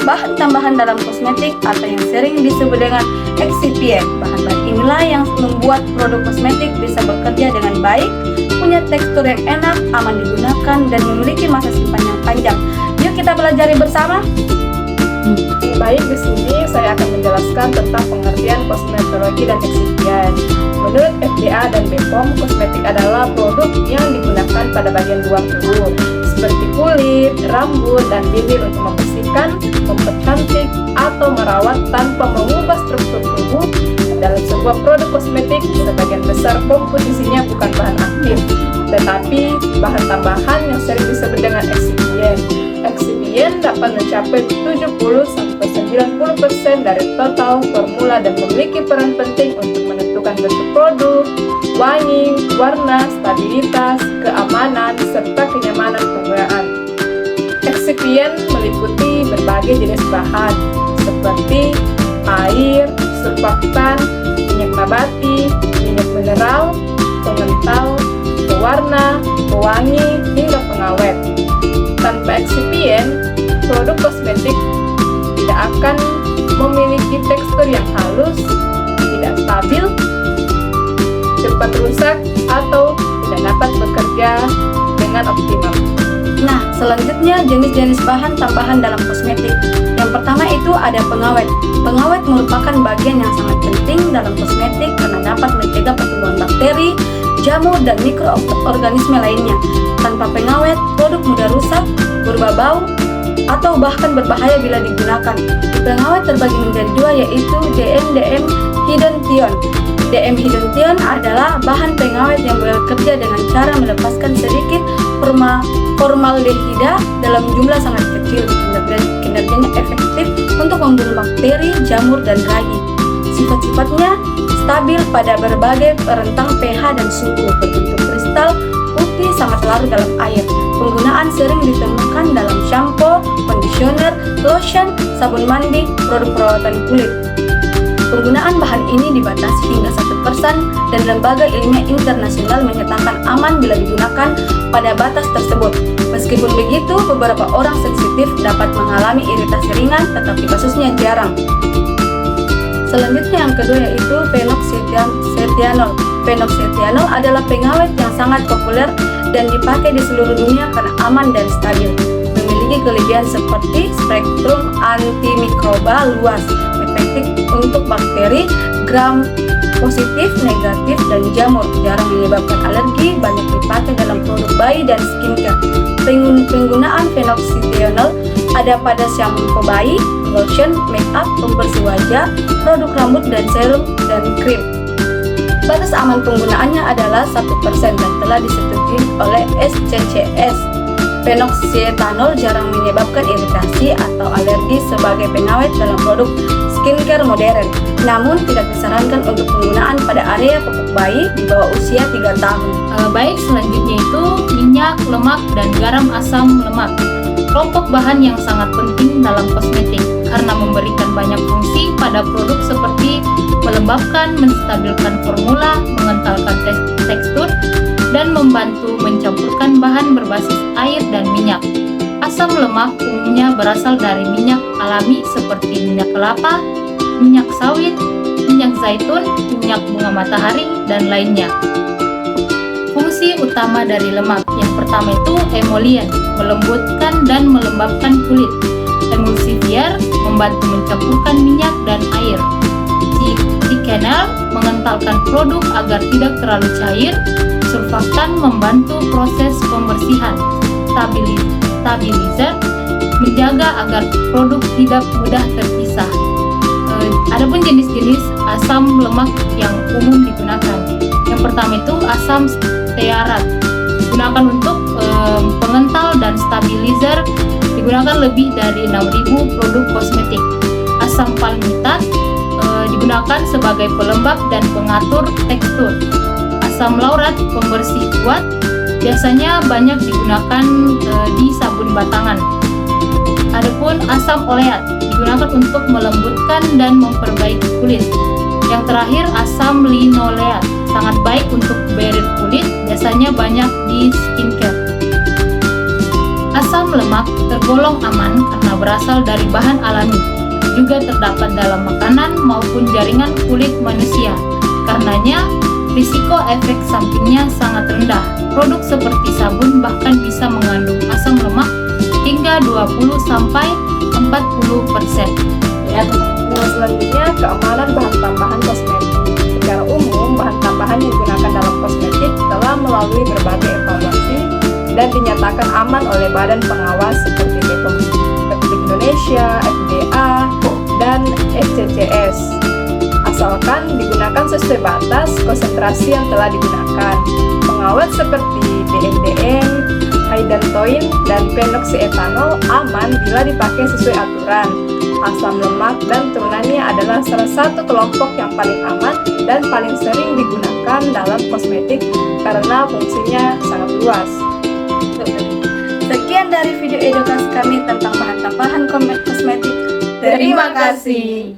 bahan tambahan dalam kosmetik atau yang sering disebut dengan excipient. Bahan-bahan inilah yang membuat produk kosmetik bisa bekerja dengan baik, punya tekstur yang enak, aman digunakan, dan memiliki masa simpan yang panjang. Yuk kita pelajari bersama. Baik, di sini saya akan menjelaskan tentang pengertian kosmetologi dan excipient. Menurut FDA dan BPOM, kosmetik adalah produk yang digunakan pada bagian luar tubuh, seperti kulit, rambut, dan bibir untuk membersihkan, mempercantik, atau merawat tanpa mengubah struktur tubuh. Dalam sebuah produk kosmetik, sebagian besar komposisinya bukan bahan aktif, tetapi bahan tambahan yang sering disebut dengan excipient. Excipient dapat mencapai 70-90% dari total formula dan memiliki peran penting untuk menentukan bentuk produk, wangi, warna, stabilitas, keamanan, serta kenyamanan penggunaan. Excipient meliputi berbagai jenis bahan seperti air, surfaktan, minyak nabati, minyak mineral, pengental, pewarna, pewangi, hingga pengawet. Tanpa excipient, produk kosmetik tidak akan memiliki tekstur yang halus, tidak stabil, cepat rusak, atau tidak dapat bekerja dengan optimal. Nah, selanjutnya jenis-jenis bahan tambahan dalam kosmetik. Yang pertama itu ada pengawet. Pengawet merupakan bagian yang sangat penting dalam kosmetik karena dapat mencegah pertumbuhan bakteri, jamur, dan mikroorganisme lainnya. Tanpa pengawet, produk mudah rusak, berubah bau, atau bahkan berbahaya bila digunakan. Pengawet terbagi menjadi dua, yaitu DM hidden thion. DM hidden thion adalah bahan pengawet yang bekerja dengan cara melepaskan sedikit formaldehida dalam jumlah sangat kecil. Kinerjanya efektif untuk membunuh bakteri, jamur, dan ragi. Sifat-sifatnya stabil pada berbagai rentang pH dan suhu, berbentuk kristal putih sangat larut dalam air. Penggunaan sering ditemukan dalam shampoo, conditioner, lotion, sabun mandi, produk perawatan kulit. Penggunaan bahan ini dibatasi hingga 1% dan lembaga ilmiah internasional menyatakan aman bila digunakan pada batas tersebut. Meskipun begitu, beberapa orang sensitif dapat mengalami iritasi ringan, tetapi kasusnya jarang. Selanjutnya yang kedua yaitu phenoxyethanol. Phenoxyethanol adalah pengawet yang sangat populer dan dipakai di seluruh dunia karena aman dan stabil. Memiliki kelebihan seperti spektrum antimikroba luas, efektif untuk bakteri, gram positif, negatif, dan jamur, jarang menyebabkan alergi, banyak dipakai dalam produk bayi dan skincare. Penggunaan phenoxyethanol ada pada shampoo bayi, lotion, make up, pembersih wajah, produk rambut, dan serum dan krim. Batas aman penggunaannya adalah 1% dan telah disetujui oleh SCCS. Phenoxyethanol jarang menyebabkan iritasi atau alergi sebagai pengawet dalam produk skincare modern. Namun tidak disarankan untuk penggunaan pada area popok bayi di bawah usia 3 tahun. Baik, selanjutnya itu minyak, lemak, dan garam asam lemak. Kelompok bahan yang sangat penting dalam kosmetik karena memberikan banyak fungsi pada produk seperti melembabkan, menstabilkan formula, mengentalkan tekstur, dan membantu mencampurkan bahan berbasis air dan minyak. Asam lemak umumnya berasal dari minyak alami seperti minyak kelapa, minyak sawit, minyak zaitun, minyak bunga matahari, dan lainnya. Fungsi utama dari lemak yang pertama itu emollient, melembutkan dan melembabkan kulit. Emulsifier, membantu mencampurkan minyak dan air. Thickener, mengentalkan produk agar tidak terlalu cair. Surfaktan, membantu proses pembersihan. Stabilizer, menjaga agar produk tidak mudah terpisah. Adapun jenis-jenis asam lemak yang umum digunakan. Yang pertama itu asam stearat, digunakan untuk pengental dan stabilizer, digunakan lebih dari 6.000 produk kosmetik. Asam palmitat digunakan sebagai pelembab dan pengatur tekstur. Asam laurat, pembersih kuat, biasanya banyak digunakan di sabun batangan. Adapun asam oleat digunakan untuk melembutkan dan memperbaiki kulit. Yang terakhir asam linoleat, sangat baik untuk barrier kulit, biasanya banyak di skincare. Asam lemak tergolong aman karena berasal dari bahan alami. Juga terdapat dalam makanan maupun jaringan kulit manusia. Karenanya, risiko efek sampingnya sangat rendah. Produk seperti sabun bahkan bisa mengandung asam lemak hingga 20-40%. Yang selanjutnya, keamanan bahan tambahan kosmetik. Secara umum, bahan tambahan yang digunakan dalam kosmetik telah melalui berbagai evaluasi dan dinyatakan aman oleh badan pengawas seperti BPOM Republik Indonesia, FDA, dan SCCS. Asalkan digunakan sesuai batas konsentrasi yang telah digunakan. Pengawet seperti BNDN, hydantoin, dan phenoxyetanol aman bila dipakai sesuai aturan. Asam lemak dan turunannya adalah salah satu kelompok yang paling aman dan paling sering digunakan dalam kosmetik karena fungsinya sangat luas. Sekian dari video edukasi kami tentang bahan tambahan kosmetik. Terima kasih.